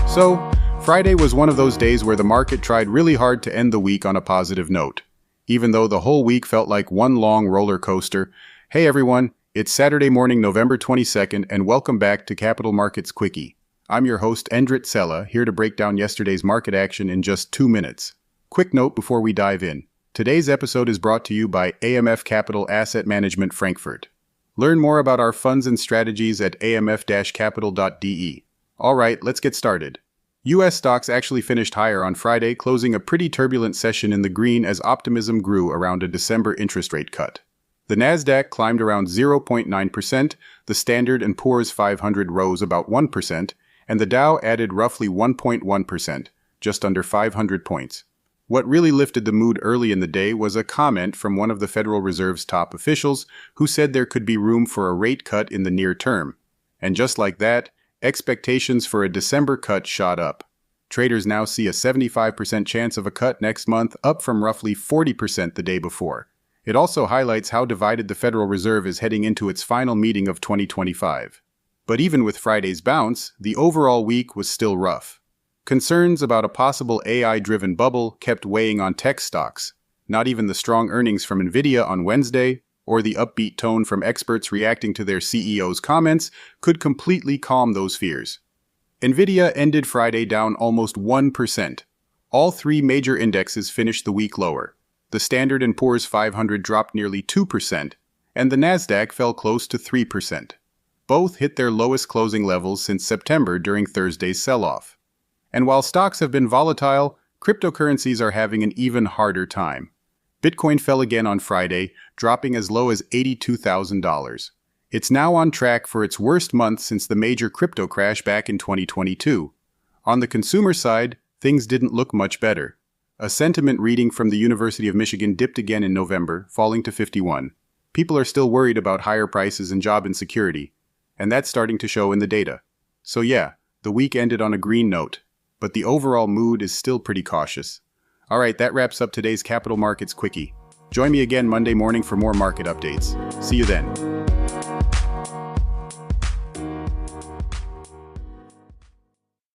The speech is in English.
So, Friday was one of those days where the market tried really hard to end the week on a positive note. Even though the whole week felt like one long roller coaster. Hey everyone, it's Saturday morning, November 22nd, and welcome back to Capital Markets Quickie. I'm your host, Endrit Sella, here to break down yesterday's market action in just 2 minutes. Quick note before we dive in. Today's episode is brought to you by AMF Capital Asset Management Frankfurt. Learn more about our funds and strategies at amf-capital.de. Alright, let's get started. U.S. stocks actually finished higher on Friday, closing a pretty turbulent session in the green as optimism grew around a December interest rate cut. The Nasdaq climbed around 0.9%, the Standard & Poor's 500 rose about 1%, and the Dow added roughly 1.1%, just under 500 points. What really lifted the mood early in the day was a comment from one of the Federal Reserve's top officials who said there could be room for a rate cut in the near term. And just like that, expectations for a December cut shot up. Traders now see a 75% chance of a cut next month, up from roughly 40% the day before. It also highlights how divided the Federal Reserve is heading into its final meeting of 2025. But even with Friday's bounce, the overall week was still rough. Concerns about a possible AI-driven bubble kept weighing on tech stocks. Not even the strong earnings from Nvidia on Wednesday, or the upbeat tone from experts reacting to their CEO's comments, could completely calm those fears. Nvidia ended Friday down almost 1%. All three major indexes finished the week lower. The Standard & Poor's 500 dropped nearly 2%, and the Nasdaq fell close to 3%. Both hit their lowest closing levels since September during Thursday's sell-off. And while stocks have been volatile, cryptocurrencies are having an even harder time. Bitcoin fell again on Friday, dropping as low as $82,000. It's now on track for its worst month since the major crypto crash back in 2022. On the consumer side, things didn't look much better. A sentiment reading from the University of Michigan dipped again in November, falling to 51. People are still worried about higher prices and job insecurity, and that's starting to show in the data. So yeah, the week ended on a green note, but the overall mood is still pretty cautious. Alright, that wraps up today's Capital Markets Quickie. Join me again Monday morning for more market updates. See you then.